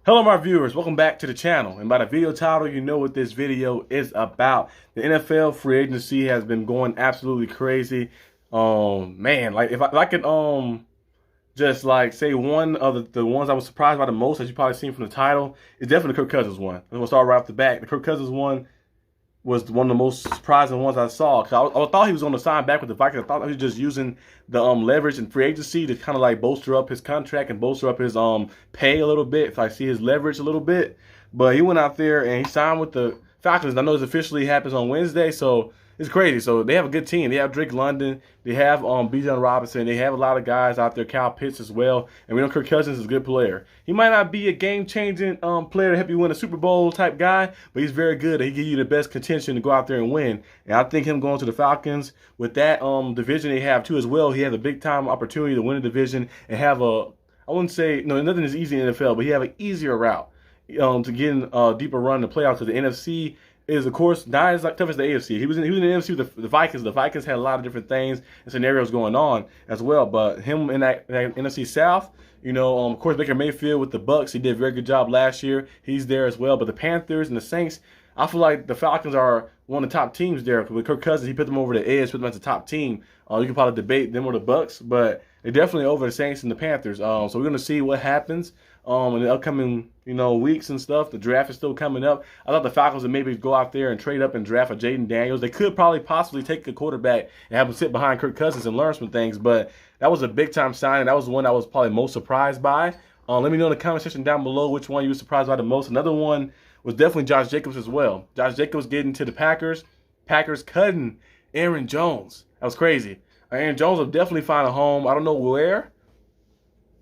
Hello my viewers, welcome back to the channel. And by the video title, you know what this video is about. The NFL free agency has been going absolutely crazy. Man, like if I could just like say one of the ones I was surprised by the most, as you probably seen from the title, is definitely the Kirk Cousins one. I'm gonna start right off the bat. The Kirk Cousins one was one of the most surprising ones I saw. Cause I thought he was going to sign back with the Vikings. I thought he was just using the leverage and free agency to kind of like bolster up his contract and bolster up his pay a little bit. If I see his leverage a little bit, but he went out there and he signed with the Falcons. I know it officially happens on Wednesday, so it's crazy. So they have a good team. They have Drake London. They have Bijan Robinson. They have a lot of guys out there. Kyle Pitts as well. And we know Kirk Cousins is a good player. He might not be a game-changing player to help you win a Super Bowl type guy, but he's very good. He gives you the best contention to go out there and win. And I think him going to the Falcons with that division they have too as well, he has a big-time opportunity to win a division and have a, I wouldn't say, no, nothing is easy in the NFL, but he have an easier route to get in a deeper run in the playoffs. Because the NFC is, of course, not as tough as the AFC. He was in the NFC with the Vikings. The Vikings had a lot of different things and scenarios going on as well. But him in that NFC South, you know, of course, Baker Mayfield with the Bucks, he did a very good job last year. He's there as well. But the Panthers and the Saints, I feel like the Falcons are one of the top teams there. With Kirk Cousins, he put them over the edge, put them as the top team. You can probably debate them or the Bucks, but they're definitely over the Saints and the Panthers. So we're going to see what happens in the upcoming, weeks and stuff. The draft is still coming up. I thought the Falcons would maybe go out there and trade up and draft a Jaden Daniels. They could probably possibly take a quarterback and have him sit behind Kirk Cousins and learn some things, but that was a big-time signing. That was the one I was probably most surprised by. Let me know in the comment section down below which one you were surprised by the most. Another one was definitely Josh Jacobs as well. Josh Jacobs getting to the Packers. Packers cutting Aaron Jones. That was crazy. Aaron Jones will definitely find a home. I don't know where.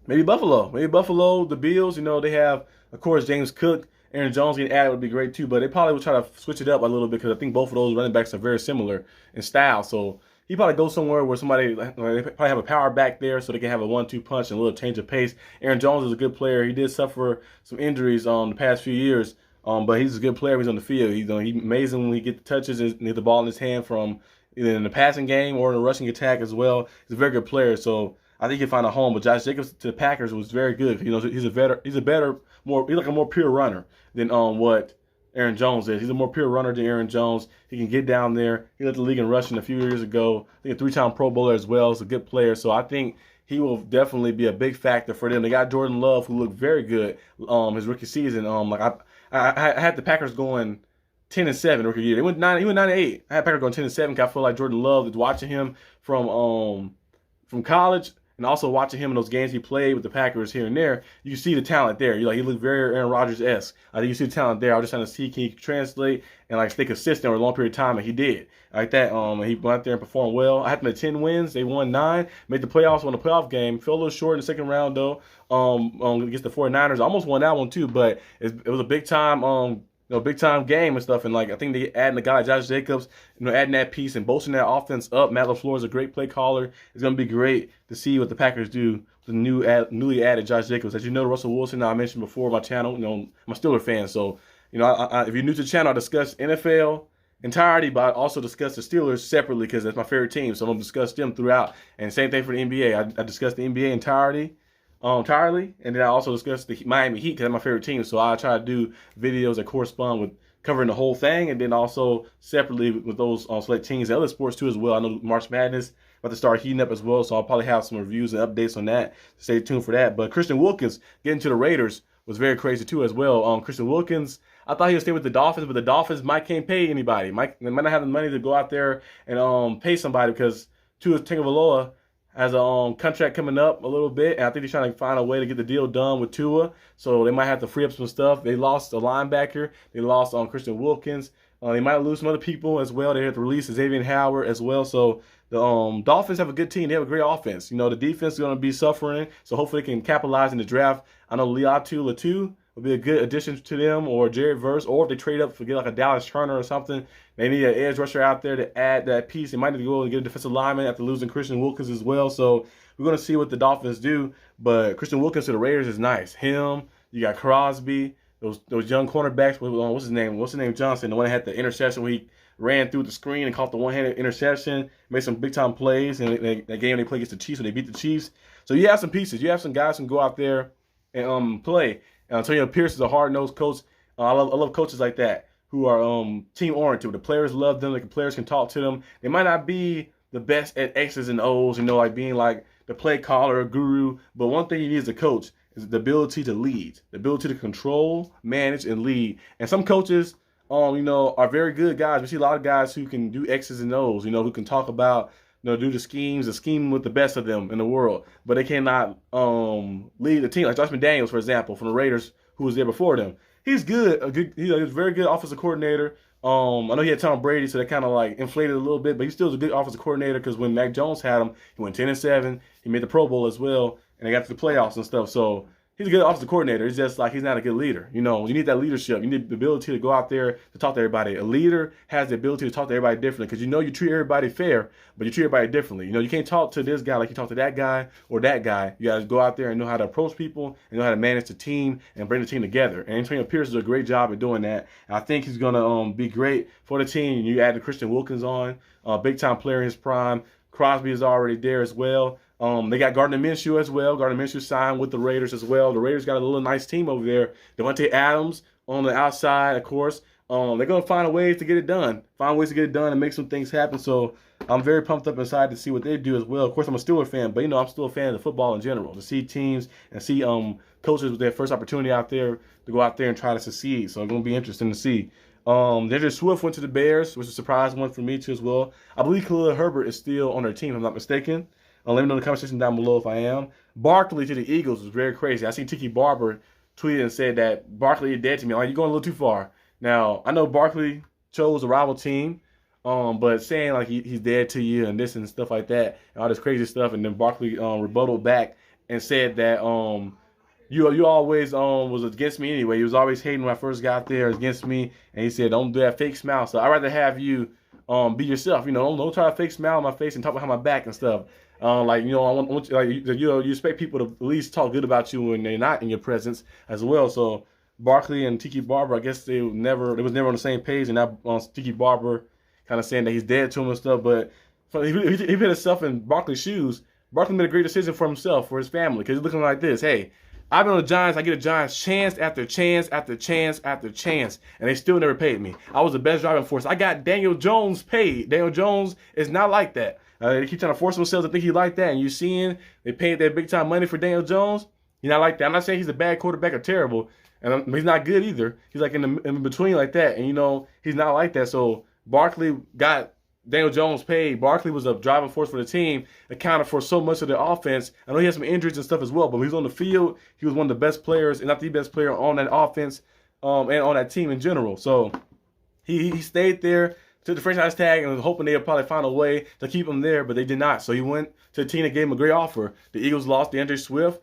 Maybe Buffalo. Maybe Buffalo, the Bills. They have, of course, James Cook. Aaron Jones getting added would be great too, but they probably would try to switch it up a little bit because I think both of those running backs are very similar in style. So he probably goes somewhere where somebody, they probably have a power back there so they can have a 1-2 punch and a little change of pace. Aaron Jones is a good player. He did suffer some injuries the past few years, but he's a good player when he's on the field. He's amazing when he gets the touches and get the ball in his hand from either in the passing game or in the rushing attack as well. He's a very good player, so I think he'll find a home. But Josh Jacobs to the Packers was very good. He's like a more pure runner than what Aaron Jones is. He's a more pure runner than Aaron Jones. He can get down there. He led the league in rushing a few years ago. I think a 3-time Pro Bowler as well. He's a good player. So I think he will definitely be a big factor for them. They got Jordan Love, who looked very good his rookie season. I had the Packers going 10-7 rookie year. He went 9-8. I had Packers going 10-7 because I feel like Jordan Love is watching him from college. And also watching him in those games he played with the Packers here and there, you see the talent there. He looked very Aaron Rodgers-esque. I think you see the talent there. I was just trying to see can he translate and stay consistent over a long period of time, and he did. Like that, he went out there and performed well. I had them at 10 wins. They won 9, made the playoffs, won the playoff game. Fell a little short in the second round though. Against the 49ers, almost won that one too. But it was a big time. Big time game and stuff, and I think they adding a guy like Josh Jacobs, adding that piece and bolstering that offense up. Matt LaFleur is a great play caller. It's gonna be great to see what the Packers do with the newly added Josh Jacobs. As you know, Russell Wilson, I mentioned before on my channel. I'm a Steelers fan, so if you're new to the channel, I discuss NFL entirety, but I also discuss the Steelers separately because that's my favorite team. So I'm gonna discuss them throughout. And same thing for the NBA. I discuss the NBA entirely, and then I also discuss the Miami Heat because they're my favorite team. So I try to do videos that correspond with covering the whole thing, and then also separately with those select teams and other sports too as well. I know March Madness about to start heating up as well, so I'll probably have some reviews and updates on that. Stay tuned for that. But Christian Wilkins getting to the Raiders was very crazy too as well. Christian Wilkins, I thought he would stay with the Dolphins, but the Dolphins can't pay anybody. They might not have the money to go out there and pay somebody because Tua Tagovailoa has a contract coming up a little bit, and I think they're trying to find a way to get the deal done with Tua. So they might have to free up some stuff. They lost a linebacker. They lost Christian Wilkins. They might lose some other people as well. They have to release Xavier Howard as well. So the Dolphins have a good team. They have a great offense. The defense is going to be suffering, so hopefully they can capitalize in the draft. I know Latu would be a good addition to them, or Jared Verse, or if they trade up for get like a Dallas Turner or something. They need an edge rusher out there to add that piece. They might need to go and get a defensive lineman after losing Christian Wilkins as well. So we're going to see what the Dolphins do. But Christian Wilkins to the Raiders is nice. Him, you got Crosby, those young cornerbacks. What's his name? What's his name? Johnson, the one that had the interception where he ran through the screen and caught the one-handed interception, made some big-time plays. And that game they played against the Chiefs, and they beat the Chiefs. So you have some pieces. You have some guys who can go out there and play. And Antonio Pierce is a hard-nosed coach. I love coaches like that who are team-oriented. The players love them. The players can talk to them. They might not be the best at X's and O's, like being like the play caller or guru. But one thing you need as a coach is the ability to lead, the ability to control, manage, and lead. And some coaches, are very good guys. We see a lot of guys who can do X's and O's, who can talk about, do the scheme with the best of them in the world, but they cannot lead the team. Like Josh McDaniels, for example, from the Raiders, who was there before them. He's good. He's a very good offensive coordinator. I know he had Tom Brady, so that kind of like inflated a little bit, but he still is a good offensive coordinator because when Mac Jones had him, he went 10-7. He made the Pro Bowl as well, and they got to the playoffs and stuff. So he's a good offensive coordinator. It's just like he's not a good leader. You need that leadership. You need the ability to go out there to talk to everybody. A leader has the ability to talk to everybody differently because you treat everybody fair, but you treat everybody differently. You can't talk to this guy like you talk to that guy or that guy. You got to go out there and know how to approach people and know how to manage the team and bring the team together. And Antonio Pierce does a great job at doing that. And I think he's going to be great for the team. You add the Christian Wilkins on, big-time player in his prime. Crosby is already there as well. They got Gardner Minshew as well. Gardner Minshew signed with the Raiders as well. The Raiders got a little nice team over there. Devontae Adams on the outside, of course. They're going to find ways to get it done. And make some things happen. So I'm very pumped up inside to see what they do as well. Of course, I'm a Steelers fan, but I'm still a fan of the football in general. To see teams and see coaches with their first opportunity out there to go out there and try to succeed. So it's going to be interesting to see. Andrew Swift went to the Bears, which is a surprise one for me too as well. I believe Khalil Herbert is still on their team, if I'm not mistaken. Let me know in the comment section down below if I am. Barkley to the Eagles was very crazy. I seen Tiki Barber tweeted and said that Barkley is dead to me. I'm like, you're going a little too far. Now, I know Barkley chose a rival team, but saying like he's dead to you and this and stuff like that, and all this crazy stuff, and then Barkley rebutted back and said that you always was against me anyway. He was always hating when I first got there against me, and he said, don't do that fake smile. So I'd rather have you be yourself. Don't try to fake smile on my face and talk behind my back and stuff. I want you expect people to at least talk good about you when they're not in your presence as well. So Barkley and Tiki Barber, I guess they was never on the same page, and now Tiki Barber kind of saying that he's dead to him and stuff. But he put himself in Barkley's shoes. Barkley made a great decision for himself, for his family, because he's looking like this. Hey, I've been on the Giants. I get a Giants chance after chance after chance after chance, and they still never paid me. I was the best driving force. I got Daniel Jones paid. Daniel Jones is not like that. They keep trying to force themselves to think he's like that, and you're seeing they paid that big time money for Daniel Jones. He's not like that. I'm not saying he's a bad quarterback or terrible, and he's not good either. He's like in between like that, and he's not like that. So Barkley got Daniel Jones paid. Barkley was a driving force for the team, accounted for so much of the offense. I know he had some injuries and stuff as well, but when he was on the field, he was one of the best players, and not the best player on that offense and on that team in general. So he stayed there, took the franchise tag, and was hoping they'd probably find a way to keep him there, but they did not. So he went to the team that gave him a great offer. The Eagles lost Andrew Swift.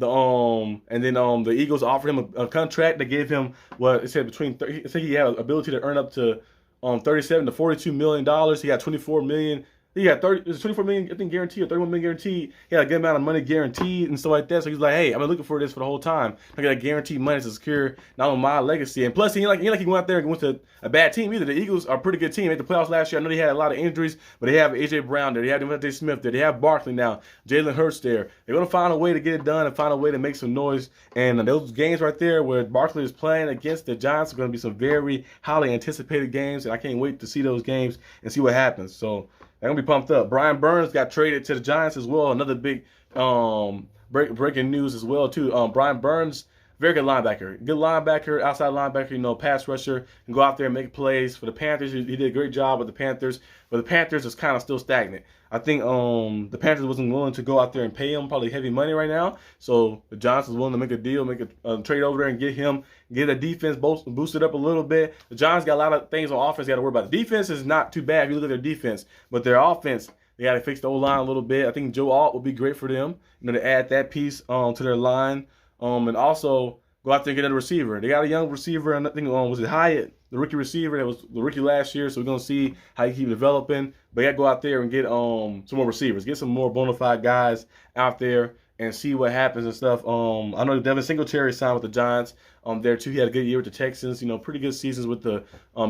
And then the Eagles offered him a contract that gave him what it said I think he had an ability to earn up to $37 to $42 million. He got $24 million. He got $24 million, I think, guaranteed, or $31 million guaranteed. He had a good amount of money guaranteed and stuff like that. So he's like, hey, I've been looking for this for the whole time. I got guaranteed money to secure not only my legacy. And plus, he went out there and went to a bad team either. The Eagles are a pretty good team. They made the playoffs last year. I know they had a lot of injuries, but they have A.J. Brown there. They have Devontae Smith there. They have Barkley now. Jalen Hurts there. They're going to find a way to get it done and find a way to make some noise. And those games right there where Barkley is playing against the Giants are going to be some very highly anticipated games. And I can't wait to see those games and see what happens. So they're going to be pumped up. Brian Burns got traded to the Giants as well. Another big breaking news as well, too. Brian Burns, very good linebacker. Good linebacker, outside linebacker, pass rusher. Can go out there and make plays. For the Panthers, he did a great job with the Panthers. But the Panthers is kind of still stagnant. I think the Panthers wasn't willing to go out there and pay him probably heavy money right now. So the Giants was willing to make a deal, make a trade over there and get the defense boosted up a little bit. The Giants got a lot of things on offense they got to worry about. The defense is not too bad if you look at their defense. But their offense, they got to fix the O-line a little bit. I think Joe Alt would be great for them, to add that piece to their line. And also go out there and get a receiver. They got a young receiver, and I think was it Hyatt, the rookie receiver that was the rookie last year. So we're gonna see how he keep developing. But you got to go out there and get some more receivers, get some more bona fide guys out there and see what happens and stuff. I know Devin Singletary signed with the Giants there too. He had a good year with the Texans. Pretty good seasons with the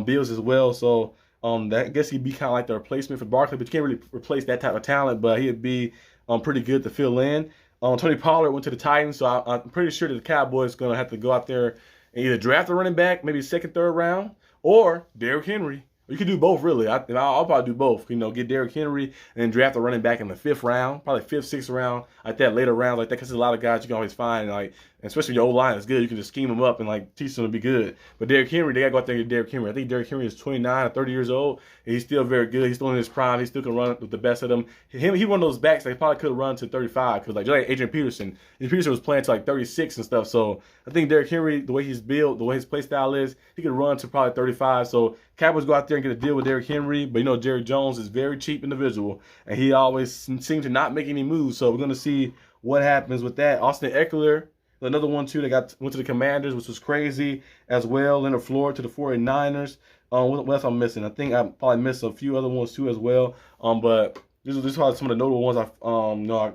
Bills as well. So I guess he'd be kind of like the replacement for Barkley, but you can't really replace that type of talent. But he'd be pretty good to fill in. Tony Pollard went to the Titans, so I'm pretty sure that the Cowboys going to have to go out there and either draft a running back, maybe second, third round, or Derrick Henry. You could do both, really. I'll probably do both. You know, get Derrick Henry and then draft a running back in the 5th round, probably 5th, 6th round, like that, later round, like that. Because there's a lot of guys you can always find, like, especially if your O-line is good, you can just scheme them up and like teach them to be good. But Derrick Henry, they got to go out there and get Derrick Henry. I think Derrick Henry is 29 or 30 years old, and he's still very good. He's still in his prime. He still can run with the best of them. He one of those backs that probably could have run to 35 because like Adrian Peterson. Adrian Peterson was playing to like 36 and stuff. So I think Derrick Henry, the way he's built, the way his play style is, he could run to probably 35. So Cowboys go out there and get a deal with Derrick Henry, but you know Jerry Jones is a very cheap individual, and he always seems to not make any moves. So we're gonna see what happens with that. Austin Eckler, another one too, that went to the Commanders, which was crazy as well. Leonard Floyd to the 49ers. What else I'm missing? I think I probably missed a few other ones too as well. But these are probably some of the notable ones I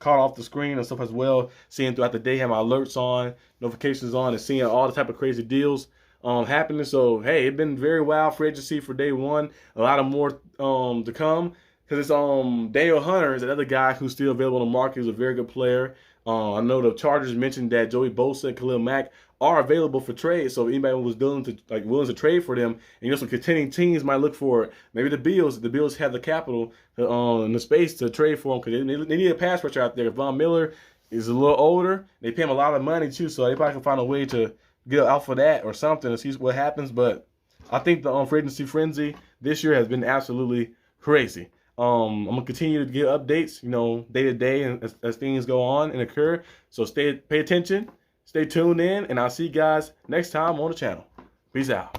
caught off the screen and stuff as well. Seeing throughout the day, have my alerts on, notifications on, and seeing all the type of crazy deals happening. So hey, it's been very wild free agency for day one. A lot of more to come. Because it's Daniel Hunter is another guy who's still available on the market. He's a very good player. I know the Chargers mentioned that Joey Bosa and Khalil Mack are available for trade. So if anybody was willing to trade for them, and you know some contending teams might look for it. Maybe the Bills. The Bills have the capital and the space to trade for them because they need a pass rusher out there. Von Miller is a little older. They pay him a lot of money too, so they probably can find a way to get out for that or something and see what happens. But I think the free agency frenzy this year has been absolutely crazy. I'm gonna continue to give updates, you know, day to day and as things go on and occur. So pay attention, stay tuned in, and I'll see you guys next time on the channel. Peace out.